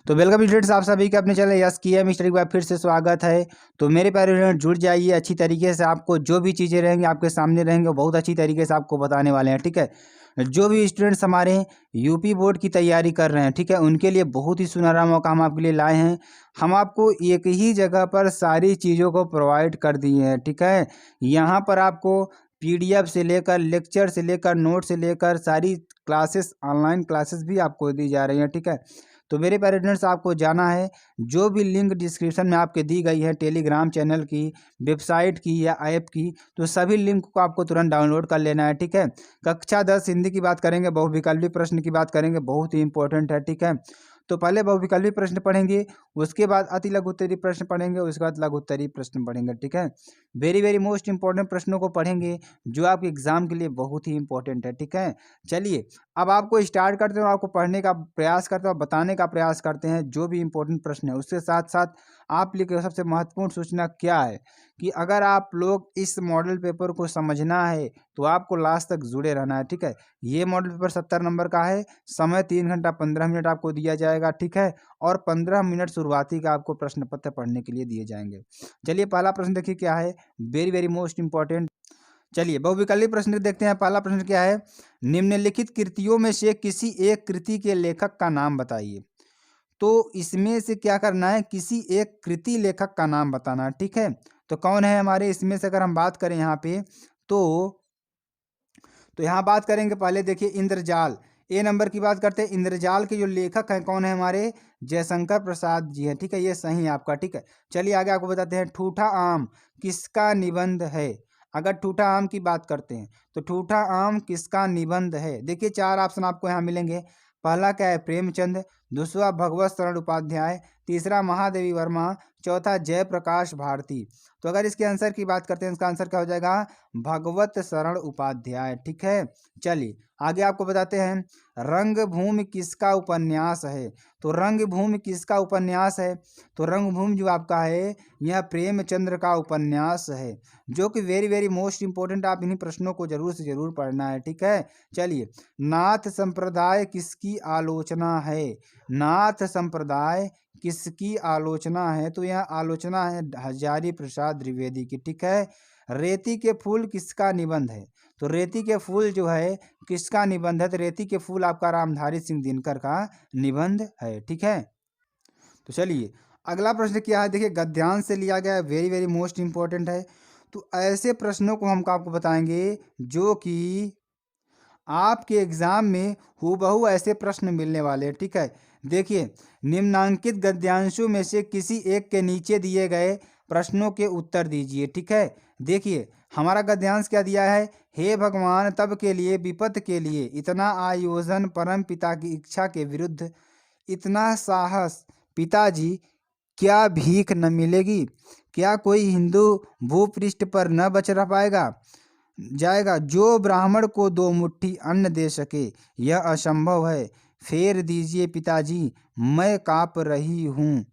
तो welcome students, आप सभी का अपने चैनल यस की स्टडी में फिर से स्वागत है। तो मेरे प्यारे स्टूडेंट जुड़ जाइए अच्छी तरीके से। आपको जो भी चीज़ें रहेंगी आपके सामने रहेंगे वो बहुत अच्छी तरीके से आपको बताने वाले हैं। ठीक है, जो भी स्टूडेंट्स हमारे यूपी बोर्ड की तैयारी कर रहे हैं, ठीक है, उनके लिए बहुत ही सुनहरा मौका हम आपके लिए लाए हैं। हम आपको एक ही जगह पर सारी चीज़ों को प्रोवाइड कर दिए हैं। ठीक है, यहाँ पर आपको पीडीएफ से लेकर लेक्चर से लेकर नोट से लेकर सारी क्लासेस, ऑनलाइन क्लासेस भी आपको दी जा रही हैं। ठीक है, तो मेरे प्यारे स्टूडेंट्स, आपको जाना है, जो भी लिंक डिस्क्रिप्शन में आपके दी गई है टेलीग्राम चैनल की, वेबसाइट की या ऐप की, तो सभी लिंक को आपको तुरंत डाउनलोड कर लेना है। ठीक है, कक्षा 10 हिंदी की बात करेंगे, बहुविकल्पी प्रश्न की बात करेंगे, बहुत ही इंपॉर्टेंट है। ठीक है, तो पहले बहुविकल्पी प्रश्न पढ़ेंगे, उसके बाद अति लघु उत्तरीय प्रश्न पढ़ेंगे, उसके बाद लघु उत्तरीय प्रश्न पढ़ेंगे। ठीक है, वेरी वेरी मोस्ट इंपॉर्टेंट प्रश्नों को पढ़ेंगे जो आपके एग्जाम के लिए बहुत ही इंपॉर्टेंट है। ठीक है, चलिए अब आपको स्टार्ट करते हैं और आपको पढ़ने का प्रयास करते हैं और बताने का प्रयास करते हैं जो भी इंपॉर्टेंट प्रश्न है। उसके साथ साथ आप लिए सबसे महत्वपूर्ण सूचना क्या है कि अगर आप लोग इस मॉडल पेपर को समझना है तो आपको लास्ट तक जुड़े रहना है। ठीक है, ये मॉडल पेपर 70 नंबर का है, समय 3 घंटा 15 मिनट आपको दिया जाएगा। ठीक है, और 15 मिनट शुरुआती का आपको प्रश्न पत्र पढ़ने के लिए दिए जाएंगे। चलिए पहला प्रश्न देखिए क्या है, वेरी वेरी मोस्ट इंपॉर्टेंट। चलिए बहुविकल्पी प्रश्न देखते हैं। पहला प्रश्न क्या है, निम्नलिखित कृतियों में से किसी एक कृति के लेखक का नाम बताइए। तो इसमें से क्या करना है, किसी एक कृति लेखक का नाम बताना है। ठीक है, तो कौन है हमारे इसमें से, अगर हम बात करें यहाँ पे तो यहाँ बात करेंगे। पहले देखिए इंद्रजाल, ए नंबर की बात करते हैं। इंद्रजाल के जो लेखक हैं कौन है हमारे, जयशंकर प्रसाद जी हैं। ठीक है, ये सही है आपका। ठीक है, चलिए आगे आपको बताते हैं, ठूठा आम किसका निबंध है। अगर ठूठा आम की बात करते हैं तो ठूठा आम किसका निबंध है। देखिए 4 ऑप्शन आपको यहाँ मिलेंगे। पहला क्या है, प्रेमचंद, दूसरा भगवत शरण उपाध्याय, तीसरा महादेवी वर्मा, चौथा जयप्रकाश भारती। तो अगर इसके आंसर की बात करते हैं, इसका आंसर क्या हो जाएगा, भगवत शरण उपाध्याय। ठीक है, चलिए आगे आपको बताते हैं, रंगभूमि किसका उपन्यास है। तो रंगभूमि किसका उपन्यास है, तो रंगभूमि जो आपका है यह प्रेमचंद्र का उपन्यास है, जो कि वेरी वेरी मोस्ट इंपॉर्टेंट। आप इन्हीं प्रश्नों को जरूर से जरूर पढ़ना है। ठीक है, चलिए नाथ संप्रदाय किसकी आलोचना है। नाथ संप्रदाय किसकी आलोचना है, तो यह आलोचना है हजारी प्रसाद द्विवेदी की। ठीक है, रेती के फूल किसका निबंध है। तो रेती के फूल जो है किसका निबंध है, तो रेती के फूल आपका रामधारी सिंह दिनकर का निबंध है। ठीक है, तो चलिए अगला प्रश्न क्या है, देखिए गद्यांश से लिया गया है, वेरी वेरी मोस्ट इंपॉर्टेंट है। तो ऐसे प्रश्नों को हम आपको बताएंगे जो कि आपके एग्जाम में हूबहू ऐसे प्रश्न मिलने वाले हैं। ठीक है, देखिए निम्नांकित गद्यांशों में से किसी एक के नीचे दिए गए प्रश्नों के उत्तर दीजिए। ठीक है, देखिए हमारा गद्यांश क्या दिया है, हे भगवान तब के लिए विपत के लिए इतना आयोजन, परम पिता की इच्छा के विरुद्ध इतना साहस, पिताजी क्या भीख न मिलेगी, क्या कोई हिंदू भूपृष्ठ पर न बच रह पाएगा जाएगा, जो ब्राह्मण को 2 मुट्ठी अन्न दे सके यह असंभव है, फेर दीजिए पिताजी मैं काँप रही हूँ,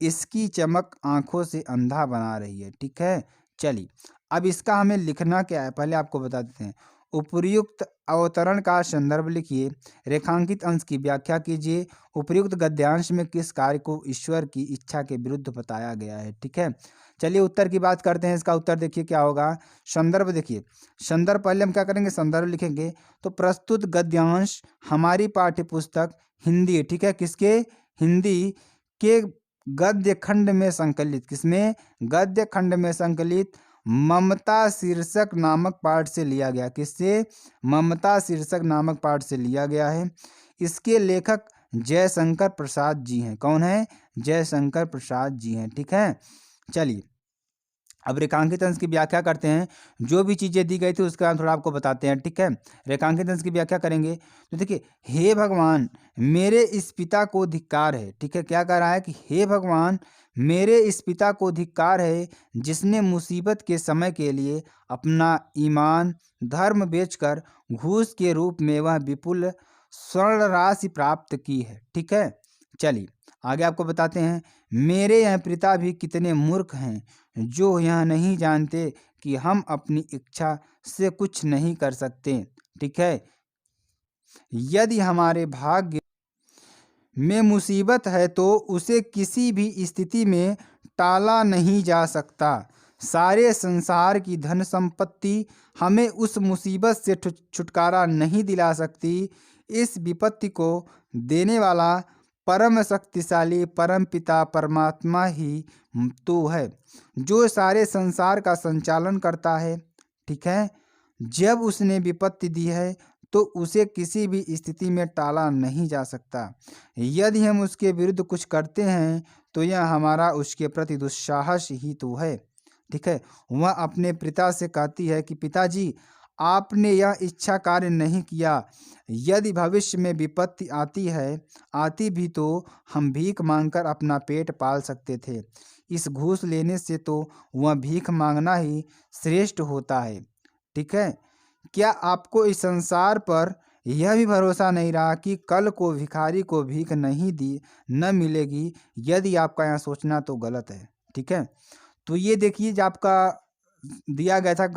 इसकी चमक आंखों से अंधा बना रही है। ठीक है, चलिए अब इसका हमें लिखना क्या है पहले आपको बता देते हैं। उपर्युक्त अवतरण का संदर्भ लिखिए, रेखांकित अंश की व्याख्या कीजिए, उपर्युक्त गद्यांश में किस कार्य को ईश्वर की इच्छा के विरुद्ध बताया गया है। ठीक है, चलिए उत्तर की बात करते हैं। इसका उत्तर देखिए क्या होगा, संदर्भ देखिए, संदर्भ पहले हम क्या करेंगे, संदर्भ लिखेंगे। तो प्रस्तुत गद्यांश हमारी पाठ्य पुस्तक हिंदी, ठीक है, किसके, हिंदी के गद्य खंड में संकलित, किसमें, गद्य खंड में संकलित ममता शीर्षक नामक पाठ से लिया गया। किससे, ममता शीर्षक नामक पाठ से लिया गया है। इसके लेखक जयशंकर प्रसाद जी हैं। कौन है, जयशंकर प्रसाद जी हैं। ठीक है, चलिए अब रेखांकित अंश की व्याख्या करते हैं। जो भी चीज़ें दी गई थी उसके बाद थोड़ा आपको बताते हैं। ठीक है, रेखांकित अंश की व्याख्या करेंगे तो देखिए, हे भगवान मेरे इस पिता को धिक्कार है। ठीक है, क्या कह रहा है कि हे भगवान मेरे इस पिता को धिक्कार है, जिसने मुसीबत के समय के लिए अपना ईमान धर्म बेचकर घूस के रूप में वह विपुल स्वर्ण राशि प्राप्त की है। ठीक है, चलिए आगे आपको बताते हैं, मेरे यह पिता भी कितने मूर्ख हैं जो यह नहीं जानते कि हम अपनी इच्छा से कुछ नहीं कर सकते। ठीक है, यदि हमारे भाग्य में मुसीबत है तो उसे किसी भी स्थिति में टाला नहीं जा सकता। सारे संसार की धन संपत्ति हमें उस मुसीबत से छुटकारा नहीं दिला सकती। इस विपत्ति को देने वाला परम शक्तिशाली परम पिता परमात्मा ही तो है, जो सारे संसार का संचालन करता है। ठीक है, जब उसने विपत्ति दी है तो उसे किसी भी स्थिति में टाला नहीं जा सकता। यदि हम उसके विरुद्ध कुछ करते हैं तो यह हमारा उसके प्रति दुस्साहस ही तो है। ठीक है, वह अपने पिता से कहती है कि पिताजी, आपने यह इच्छा कार्य नहीं किया। यदि भविष्य में विपत्ति आती भी तो हम भीख मांगकर अपना पेट पाल सकते थे। इस घूस लेने से तो वह भीख मांगना ही श्रेष्ठ होता है। ठीक है, क्या आपको इस संसार पर यह भी भरोसा नहीं रहा कि कल को भिखारी को भीख न मिलेगी? यदि आपका यहाँ सोचना तो गलत है। ठीक है, तो ये देखिए जो आपका दिया गया था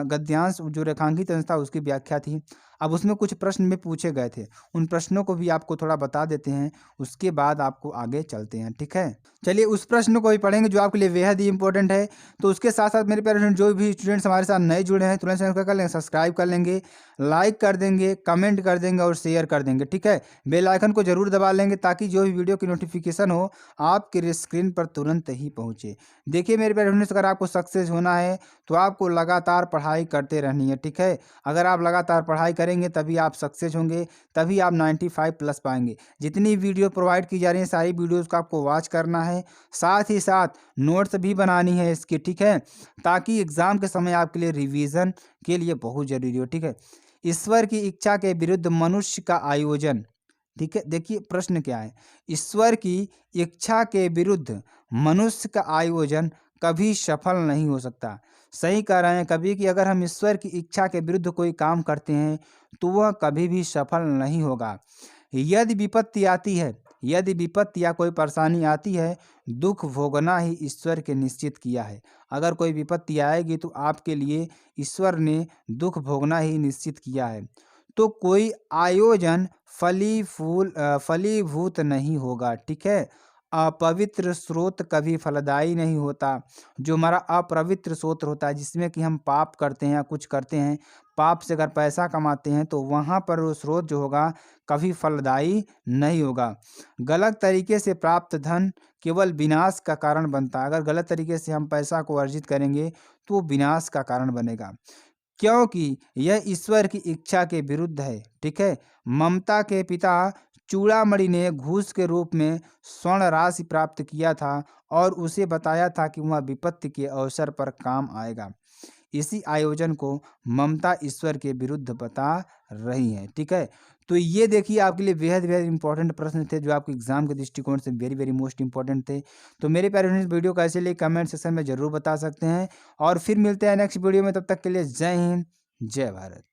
गद्यांश जो रेखांकित अंश था उसकी व्याख्या थी। अब उसमें कुछ प्रश्न में पूछे गए थे, उन प्रश्नों को भी आपको थोड़ा बता देते हैं, उसके बाद आपको आगे चलते हैं। ठीक है, चलिए उस प्रश्न को भी पढ़ेंगे जो आपके लिए बेहद ही इंपॉर्टेंट है। तो उसके साथ साथ मेरे प्यारे जो भी स्टूडेंट्स हमारे साथ नए जुड़े हैं तुरंत चैनल को कर लेंगे, सब्सक्राइब कर लेंगे, लाइक कर देंगे, कमेंट कर देंगे और शेयर कर देंगे। ठीक है, बेल आइकन को जरूर दबा लेंगे ताकि जो भी वीडियो की नोटिफिकेशन हो आपके स्क्रीन पर तुरंत ही पहुंचे। देखिए मेरे प्यारे स्टूडेंट्स, अगर आपको सक्सेस होना है तो आपको लगातार पढ़ाई करते रहनी है। ठीक है, अगर आप लगातार पढ़ाई करेंगे तभी आप सक्सेस होंगे, तभी आप 95 प्लस पाएंगे। जितनी वीडियो प्रोवाइड की जा रही है सारी वीडियोस को आपको वॉच करना है, साथ ही साथ नोट्स भी बनानी है इसकी। ठीक है, ताकि एग्जाम के समय आपके लिए रिवीजन के लिए बहुत जरूरी हो। ठीक है, ईश्वर की इच्छा के विरुद्ध मनुष्य का आयोजन। ठीक है, देखिए प्रश्न क्या है, ईश्वर की इच्छा के विरुद्ध मनुष्य का आयोजन कभी सफल नहीं हो सकता। सही कह रहे हैं कभी कि अगर हम ईश्वर की इच्छा के विरुद्ध कोई काम करते हैं तो वह कभी भी सफल नहीं होगा। यदि विपत्ति या कोई परेशानी आती है, दुख भोगना ही ईश्वर के निश्चित किया है। अगर कोई विपत्ति आएगी तो आपके लिए ईश्वर ने दुख भोगना ही निश्चित किया है। तो कोई आयोजन फलीभूत नहीं होगा। ठीक है, अपवित्र स्रोत कभी फलदायी नहीं होता। जो हमारा अपवित्र स्रोत होता है जिसमें कि हम पाप करते हैं या कुछ करते हैं, पाप से अगर पैसा कमाते हैं तो वहाँ पर वो स्रोत जो होगा कभी फलदायी नहीं होगा। गलत तरीके से प्राप्त धन केवल विनाश का कारण बनता है। अगर गलत तरीके से हम पैसा को अर्जित करेंगे तो वो विनाश का कारण बनेगा, क्योंकि यह ईश्वर की इच्छा के विरुद्ध है। ठीक है, ममता के पिता चूड़ामणि ने घूस के रूप में स्वर्ण राशि प्राप्त किया था और उसे बताया था कि वह विपत्ति के अवसर पर काम आएगा। इसी आयोजन को ममता ईश्वर के विरुद्ध बता रही है। ठीक है, तो ये देखिए आपके लिए बेहद बेहद इंपॉर्टेंट प्रश्न थे जो आपके एग्जाम के दृष्टिकोण से वेरी वेरी मोस्ट इंपॉर्टेंट थे। तो मेरे प्यारे फ्रेंड्स, वीडियो कैसे लगे कमेंट सेक्शन में जरूर बता सकते हैं और फिर मिलते हैं नेक्स्ट वीडियो में। तब तक के लिए जय हिंद, जय भारत।